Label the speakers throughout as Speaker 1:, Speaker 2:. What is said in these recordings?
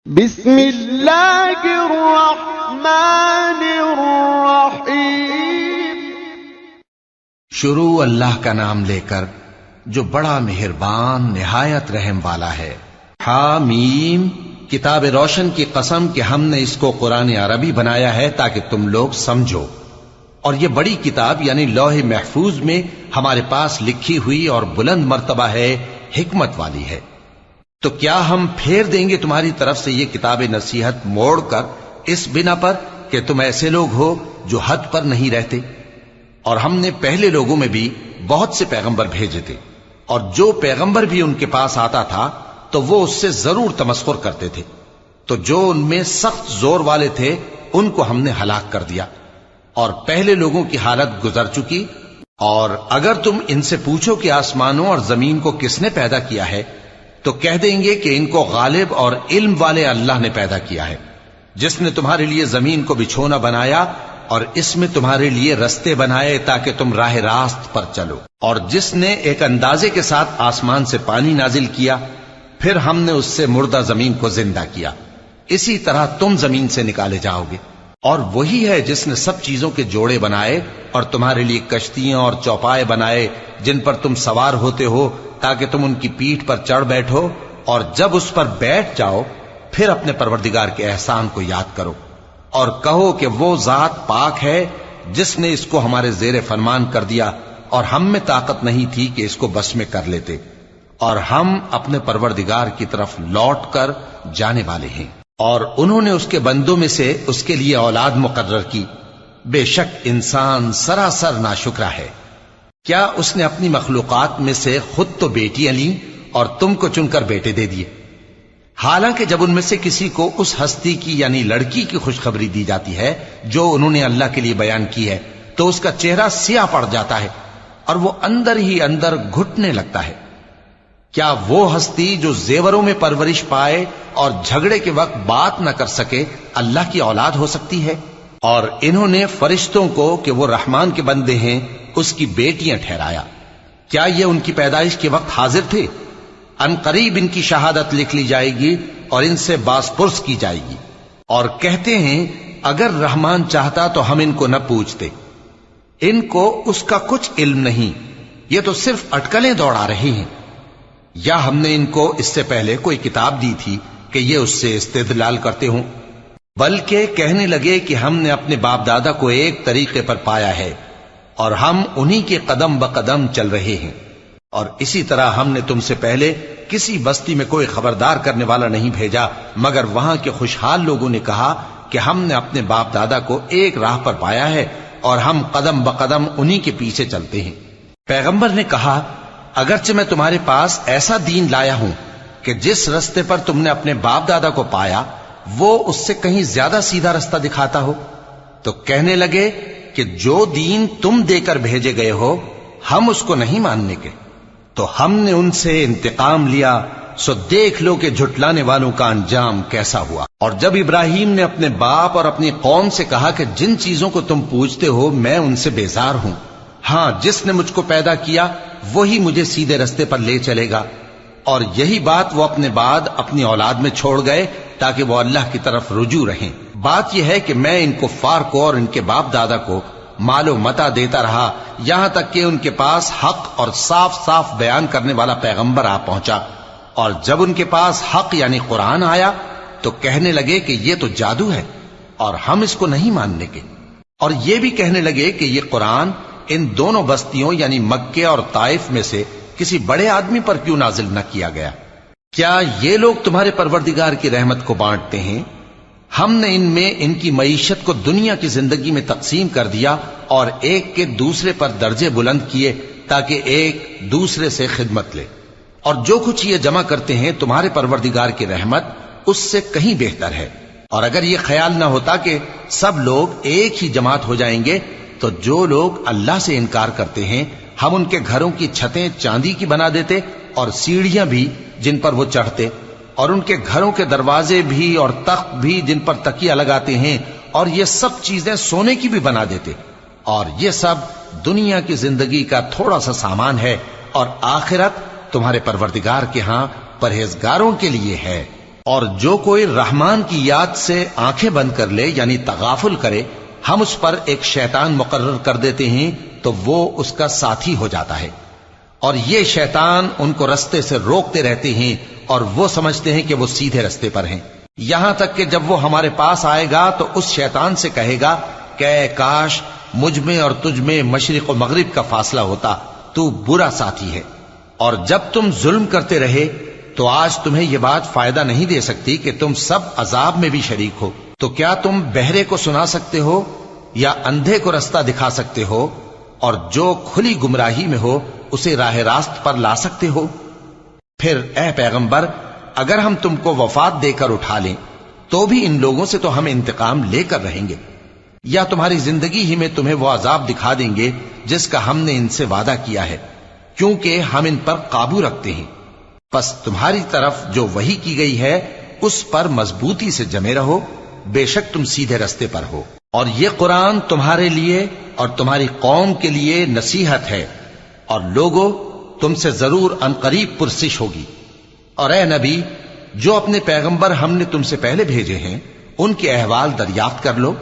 Speaker 1: بسم اللہ الرحمن الرحیم۔
Speaker 2: شروع اللہ کا نام لے کر جو بڑا مہربان نہایت رحم والا ہے۔ حامیم، کتاب روشن کی قسم کہ ہم نے اس کو قرآن عربی بنایا ہے تاکہ تم لوگ سمجھو، اور یہ بڑی کتاب یعنی لوح محفوظ میں ہمارے پاس لکھی ہوئی اور بلند مرتبہ ہے، حکمت والی ہے۔ تو کیا ہم پھیر دیں گے تمہاری طرف سے یہ کتاب نصیحت موڑ کر اس بنا پر کہ تم ایسے لوگ ہو جو حد پر نہیں رہتے؟ اور ہم نے پہلے لوگوں میں بھی بہت سے پیغمبر بھیجے تھے، اور جو پیغمبر بھی ان کے پاس آتا تھا تو وہ اس سے ضرور تمسخر کرتے تھے، تو جو ان میں سخت زور والے تھے ان کو ہم نے ہلاک کر دیا، اور پہلے لوگوں کی حالت گزر چکی۔ اور اگر تم ان سے پوچھو کہ آسمانوں اور زمین کو کس نے پیدا کیا ہے تو کہہ دیں گے کہ ان کو غالب اور علم والے اللہ نے پیدا کیا ہے، جس نے تمہارے لیے زمین کو بچھونا بنایا اور اس میں تمہارے لیے رستے بنائے تاکہ تم راہ راست پر چلو، اور جس نے ایک اندازے کے ساتھ آسمان سے پانی نازل کیا، پھر ہم نے اس سے مردہ زمین کو زندہ کیا، اسی طرح تم زمین سے نکالے جاؤ گے۔ اور وہی ہے جس نے سب چیزوں کے جوڑے بنائے اور تمہارے لیے کشتیاں اور چوپائے بنائے جن پر تم سوار ہوتے ہو تاکہ تم ان کی پیٹھ پر چڑھ بیٹھو، اور جب اس پر بیٹھ جاؤ پھر اپنے پروردگار کے احسان کو یاد کرو اور کہو کہ وہ ذات پاک ہے جس نے اس کو ہمارے زیر فرمان کر دیا اور ہم میں طاقت نہیں تھی کہ اس کو بس میں کر لیتے، اور ہم اپنے پروردگار کی طرف لوٹ کر جانے والے ہیں۔ اور انہوں نے اس کے بندوں میں سے اس کے لیے اولاد مقرر کی، بے شک انسان سراسر ناشکرا ہے۔ کیا اس نے اپنی مخلوقات میں سے خود تو بیٹیاں لیں اور تم کو چن کر بیٹے دے دیے؟ حالانکہ جب ان میں سے کسی کو اس ہستی کی یعنی لڑکی کی خوشخبری دی جاتی ہے جو انہوں نے اللہ کے لیے بیان کی ہے تو اس کا چہرہ سیاہ پڑ جاتا ہے اور وہ اندر ہی اندر گھٹنے لگتا ہے۔ کیا وہ ہستی جو زیوروں میں پرورش پائے اور جھگڑے کے وقت بات نہ کر سکے اللہ کی اولاد ہو سکتی ہے؟ اور انہوں نے فرشتوں کو کہ وہ رحمان کے بندے ہیں اس کی بیٹیاں ٹھہرایا۔ کیا یہ ان کی پیدائش کے وقت حاضر تھے؟ ان قریب ان کی شہادت لکھ لی جائے گی اور ان سے باز پرس کی جائے گی، اور کہتے ہیں اگر رحمان چاہتا تو ہم ان کو نہ پوچھتے، ان کو اس کا کچھ علم نہیں، یہ تو صرف اٹکلیں دوڑا رہے ہیں۔ یا ہم نے ان کو اس سے پہلے کوئی کتاب دی تھی کہ یہ اس سے استدلال کرتے ہوں؟ بلکہ کہنے لگے کہ ہم نے اپنے باپ دادا کو ایک طریقے پر پایا ہے اور ہم انہی کے قدم بقدم چل رہے ہیں، اور اسی طرح ہم نے تم سے پہلے کسی بستی میں کوئی خبردار کرنے والا نہیں بھیجا مگر وہاں کے خوشحال لوگوں نے کہا کہ ہم نے اپنے باپ دادا کو ایک راہ پر پایا ہے اور ہم قدم بقدم انہی کے پیچھے چلتے ہیں۔ پیغمبر نے کہا اگرچہ میں تمہارے پاس ایسا دین لایا ہوں کہ جس رستے پر تم نے اپنے باپ دادا کو پایا وہ اس سے کہیں زیادہ سیدھا رستہ دکھاتا ہو، تو کہنے لگے کہ جو دین تم دے کر بھیجے گئے ہو ہم اس کو نہیں ماننے کے، تو ہم نے ان سے انتقام لیا، سو دیکھ لو کہ جھٹلانے والوں کا انجام کیسا ہوا۔ اور جب ابراہیم نے اپنے باپ اور اپنی قوم سے کہا کہ جن چیزوں کو تم پوجتے ہو میں ان سے بیزار ہوں، ہاں جس نے مجھ کو پیدا کیا وہی مجھے سیدھے رستے پر لے چلے گا، اور یہی بات وہ اپنے بعد اپنی اولاد میں چھوڑ گئے تاکہ وہ اللہ کی طرف رجوع رہیں۔ بات یہ ہے کہ میں ان کفار کو اور ان کے باپ دادا کو مال و متاع دیتا رہا یہاں تک کہ ان کے پاس حق اور صاف صاف بیان کرنے والا پیغمبر آ پہنچا، اور جب ان کے پاس حق یعنی قرآن آیا تو کہنے لگے کہ یہ تو جادو ہے اور ہم اس کو نہیں ماننے کے، اور یہ بھی کہنے لگے کہ یہ قرآن ان دونوں بستیوں یعنی مکے اور طائف میں سے کسی بڑے آدمی پر کیوں نازل نہ کیا گیا؟ کیا یہ لوگ تمہارے پروردگار کی رحمت کو بانٹتے ہیں؟ ہم نے ان میں ان کی معیشت کو دنیا کی زندگی میں تقسیم کر دیا اور ایک کے دوسرے پر درجے بلند کیے تاکہ ایک دوسرے سے خدمت لے، اور جو کچھ یہ جمع کرتے ہیں تمہارے پروردگار کی رحمت اس سے کہیں بہتر ہے۔ اور اگر یہ خیال نہ ہوتا کہ سب لوگ ایک ہی جماعت ہو جائیں گے تو جو لوگ اللہ سے انکار کرتے ہیں ہم ان کے گھروں کی چھتیں چاندی کی بنا دیتے اور سیڑھیاں بھی جن پر وہ چڑھتے، اور ان کے گھروں کے دروازے بھی اور تخت بھی جن پر تکیہ لگاتے ہیں، اور یہ سب چیزیں سونے کی بھی بنا دیتے، اور یہ سب دنیا کی زندگی کا تھوڑا سا سامان ہے، اور آخرت تمہارے پروردگار کے ہاں پرہیزگاروں کے لیے ہے۔ اور جو کوئی رحمان کی یاد سے آنکھیں بند کر لے یعنی تغافل کرے، ہم اس پر ایک شیطان مقرر کر دیتے ہیں تو وہ اس کا ساتھی ہو جاتا ہے، اور یہ شیطان ان کو رستے سے روکتے رہتے ہیں اور وہ سمجھتے ہیں کہ وہ سیدھے رستے پر ہیں، یہاں تک کہ جب وہ ہمارے پاس آئے گا تو اس شیطان سے کہے گا کہ اے کاش مجھ میں اور تجھ میں مشرق و مغرب کا فاصلہ ہوتا، تو برا ساتھی ہے۔ اور جب تم ظلم کرتے رہے تو آج تمہیں یہ بات فائدہ نہیں دے سکتی کہ تم سب عذاب میں بھی شریک ہو، تو کیا تم بہرے کو سنا سکتے ہو یا اندھے کو رستہ دکھا سکتے ہو، اور جو کھلی گمراہی میں ہو اسے راہ راست پر لا سکتے ہو؟ پھر اے پیغمبر، اگر ہم تم کو وفات دے کر اٹھا لیں تو بھی ان لوگوں سے تو ہم انتقام لے کر رہیں گے، یا تمہاری زندگی ہی میں تمہیں وہ عذاب دکھا دیں گے جس کا ہم نے ان سے وعدہ کیا ہے، کیونکہ ہم ان پر قابو رکھتے ہیں۔ پس تمہاری طرف جو وحی کی گئی ہے اس پر مضبوطی سے جمے رہو، بے شک تم سیدھے رستے پر ہو، اور یہ قرآن تمہارے لیے اور تمہاری قوم کے لیے نصیحت ہے، اور لوگوں تم سے ضرور عنقریب پرسش ہوگی۔ اور اے نبی، جو اپنے پیغمبر ہم نے تم سے پہلے بھیجے ہیں ان کے احوال دریافت کر لو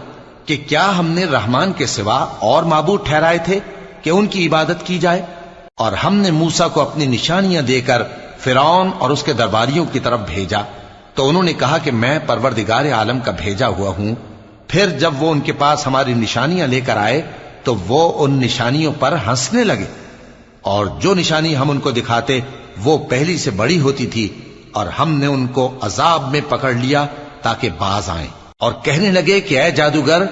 Speaker 2: کہ کیا ہم نے رحمان کے سوا اور معبود ٹھہرائے تھے کہ ان کی عبادت کی جائے؟ اور ہم نے موسیٰ کو اپنی نشانیاں دے کر فرعون اور اس کے درباریوں کی طرف بھیجا تو انہوں نے کہا کہ میں پروردگار عالم کا بھیجا ہوا ہوں۔ پھر جب وہ ان کے پاس ہماری نشانیاں لے کر آئے تو وہ ان نشانیوں پر ہنسنے لگے، اور جو نشانی ہم ان کو دکھاتے وہ پہلی سے بڑی ہوتی تھی، اور ہم نے ان کو عذاب میں پکڑ لیا تاکہ باز آئیں، اور کہنے لگے کہ اے جادوگر،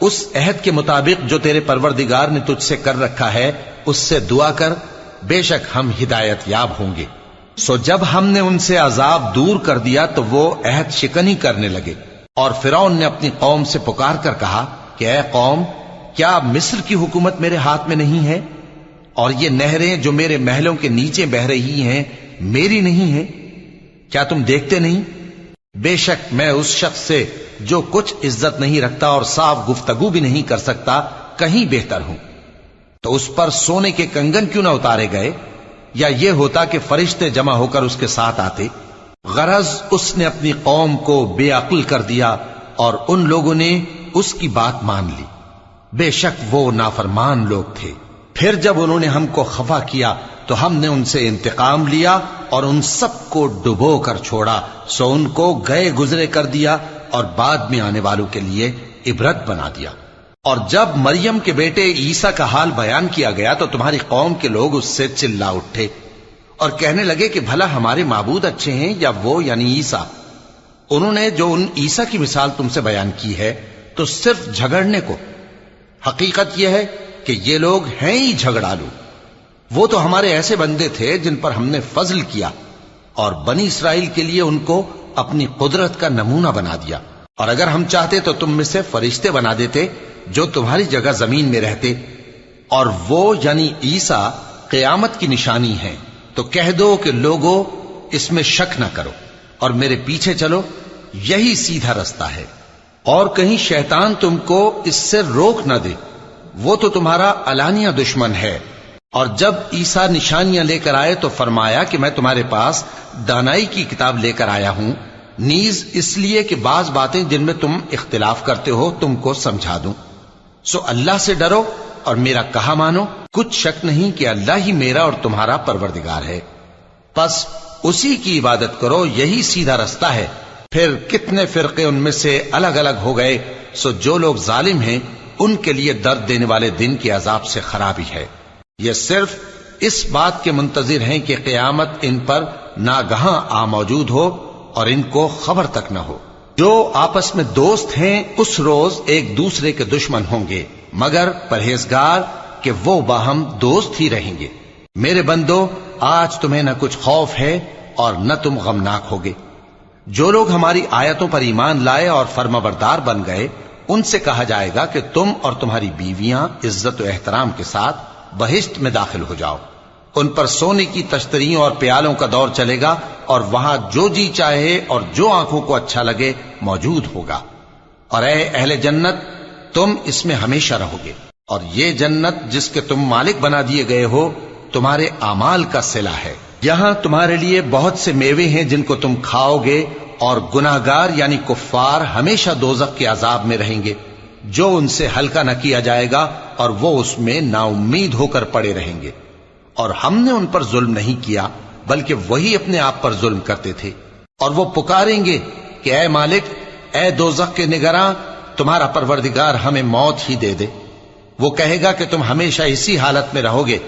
Speaker 2: اس عہد کے مطابق جو تیرے پروردگار نے تجھ سے کر رکھا ہے اس سے دعا کر، بے شک ہم ہدایت یاب ہوں گے۔ سو جب ہم نے ان سے عذاب دور کر دیا تو وہ عہد شکنی کرنے لگے، اور فرعون نے اپنی قوم سے پکار کر کہا کہ اے قوم، کیا مصر کی حکومت میرے ہاتھ میں نہیں ہے، اور یہ نہریں جو میرے محلوں کے نیچے بہ رہی ہیں میری نہیں ہیں؟ کیا تم دیکھتے نہیں؟ بے شک میں اس شخص سے جو کچھ عزت نہیں رکھتا اور صاف گفتگو بھی نہیں کر سکتا کہیں بہتر ہوں۔ تو اس پر سونے کے کنگن کیوں نہ اتارے گئے، یا یہ ہوتا کہ فرشتے جمع ہو کر اس کے ساتھ آتے؟ غرض اس نے اپنی قوم کو بے عقل کر دیا اور ان لوگوں نے اس کی بات مان لی، بے شک وہ نافرمان لوگ تھے۔ پھر جب انہوں نے ہم کو خفا کیا تو ہم نے ان سے انتقام لیا اور ان سب کو ڈبو کر چھوڑا، سو ان کو گئے گزرے کر دیا اور بعد میں آنے والوں کے لیے عبرت بنا دیا۔ اور جب مریم کے بیٹے عیسیٰ کا حال بیان کیا گیا تو تمہاری قوم کے لوگ اس سے چلا اٹھے اور کہنے لگے کہ بھلا ہمارے معبود اچھے ہیں یا وہ یعنی عیسیٰ؟ انہوں نے جو ان عیسیٰ کی مثال تم سے بیان کی ہے تو صرف جھگڑنے کو، حقیقت یہ ہے کہ یہ لوگ ہیں ہی جھگڑالو۔ وہ تو ہمارے ایسے بندے تھے جن پر ہم نے فضل کیا، اور بنی اسرائیل کے لیے ان کو اپنی قدرت کا نمونہ بنا دیا، اور اگر ہم چاہتے تو تم میں سے فرشتے بنا دیتے جو تمہاری جگہ زمین میں رہتے، اور وہ یعنی عیسیٰ قیامت کی نشانی ہیں۔ تو کہہ دو کہ لوگوں اس میں شک نہ کرو اور میرے پیچھے چلو، یہی سیدھا رستہ ہے، اور کہیں شیطان تم کو اس سے روک نہ دے، وہ تو تمہارا علانیہ دشمن ہے۔ اور جب عیسیٰ نشانیاں لے کر آئے تو فرمایا کہ میں تمہارے پاس دانائی کی کتاب لے کر آیا ہوں، نیز اس لیے کہ بعض باتیں جن میں تم اختلاف کرتے ہو تم کو سمجھا دوں۔ سو اللہ سے ڈرو اور میرا کہا مانو، کچھ شک نہیں کہ اللہ ہی میرا اور تمہارا پروردگار ہے، پس اسی کی عبادت کرو، یہی سیدھا رستہ ہے۔ پھر کتنے فرقے ان میں سے الگ الگ ہو گئے، سو جو لوگ ظالم ہیں ان کے لیے درد دینے والے دن کے عذاب سے خرابی ہے۔ یہ صرف اس بات کے منتظر ہیں کہ قیامت ان پر ناگہاں آ موجود ہو اور ان کو خبر تک نہ ہو۔ جو آپس میں دوست ہیں اس روز ایک دوسرے کے دشمن ہوں گے، مگر پرہیزگار کہ وہ باہم دوست ہی رہیں گے۔ میرے بندو، آج تمہیں نہ کچھ خوف ہے اور نہ تم غمناک ہوگے۔ جو لوگ ہماری آیتوں پر ایمان لائے اور فرمانبردار بن گئے ان سے کہا جائے گا کہ تم اور تمہاری بیویاں عزت و احترام کے ساتھ بہشت میں داخل ہو جاؤ۔ ان پر سونے کی تشتریوں اور پیالوں کا دور چلے گا، اور وہاں جو جی چاہے اور جو آنکھوں کو اچھا لگے موجود ہوگا۔ اور اے اہل جنت، تم اس میں ہمیشہ رہو گے، اور یہ جنت جس کے تم مالک بنا دیے گئے ہو تمہارے اعمال کا صلہ ہے۔ یہاں تمہارے لیے بہت سے میوے ہیں جن کو تم کھاؤ گے اور گناہگار یعنی کفار ہمیشہ دوزخ کے عذاب میں رہیں گے جو ان سے ہلکا نہ کیا جائے گا، اور وہ اس میں نا امید ہو کر پڑے رہیں گے۔ اور ہم نے ان پر ظلم نہیں کیا بلکہ وہی اپنے آپ پر ظلم کرتے تھے۔ اور وہ پکاریں گے کہ اے مالک، اے دوزخ کے نگراں، تمہارا پروردگار ہمیں موت ہی دے دے۔ وہ کہے گا کہ تم ہمیشہ اسی حالت میں رہو گے،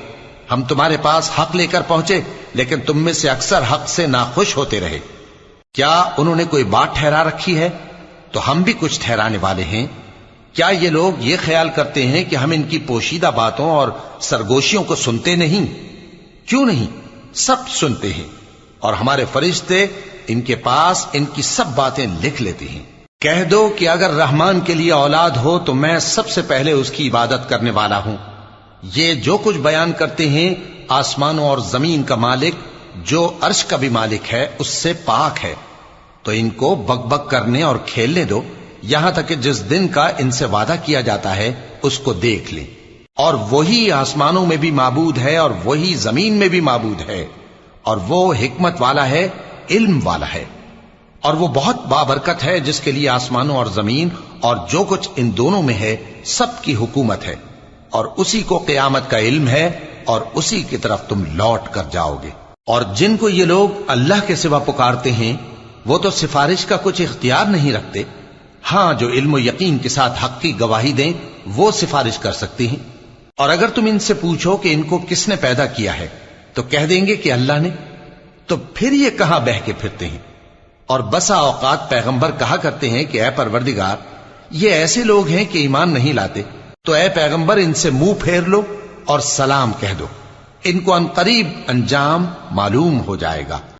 Speaker 2: ہم تمہارے پاس حق لے کر پہنچے لیکن تم میں سے اکثر حق سے ناخوش ہوتے رہے۔ کیا انہوں نے کوئی بات ٹھہرا رکھی ہے؟ تو ہم بھی کچھ ٹھہرانے والے ہیں۔ کیا یہ لوگ یہ خیال کرتے ہیں کہ ہم ان کی پوشیدہ باتوں اور سرگوشیوں کو سنتے نہیں؟ کیوں نہیں، سب سنتے ہیں، اور ہمارے فرشتے ان کے پاس ان کی سب باتیں لکھ لیتے ہیں۔ کہہ دو کہ اگر رحمان کے لیے اولاد ہو تو میں سب سے پہلے اس کی عبادت کرنے والا ہوں۔ یہ جو کچھ بیان کرتے ہیں آسمانوں اور زمین کا مالک جو عرش کا بھی مالک ہے اس سے پاک ہے، تو ان کو بک بک کرنے اور کھیلنے دو یہاں تک کہ جس دن کا ان سے وعدہ کیا جاتا ہے اس کو دیکھ لیں۔ اور وہی آسمانوں میں بھی معبود ہے اور وہی زمین میں بھی معبود ہے، اور وہ حکمت والا ہے، علم والا ہے، اور وہ بہت بابرکت ہے جس کے لیے آسمانوں اور زمین اور جو کچھ ان دونوں میں ہے سب کی حکومت ہے، اور اسی کو قیامت کا علم ہے، اور اسی کی طرف تم لوٹ کر جاؤ گے۔ اور جن کو یہ لوگ اللہ کے سوا پکارتے ہیں وہ تو سفارش کا کچھ اختیار نہیں رکھتے، ہاں جو علم و یقین کے ساتھ حق کی گواہی دیں وہ سفارش کر سکتی ہیں۔ اور اگر تم ان سے پوچھو کہ ان کو کس نے پیدا کیا ہے تو کہہ دیں گے کہ اللہ نے، تو پھر یہ کہاں بہہ کے پھرتے ہیں۔ اور بسا اوقات پیغمبر کہا کرتے ہیں کہ اے پروردگار، یہ ایسے لوگ ہیں کہ ایمان نہیں لاتے، تو اے پیغمبر ان سے منہ پھیر لو اور سلام کہہ دو، ان کو عنقریب انجام معلوم ہو جائے گا۔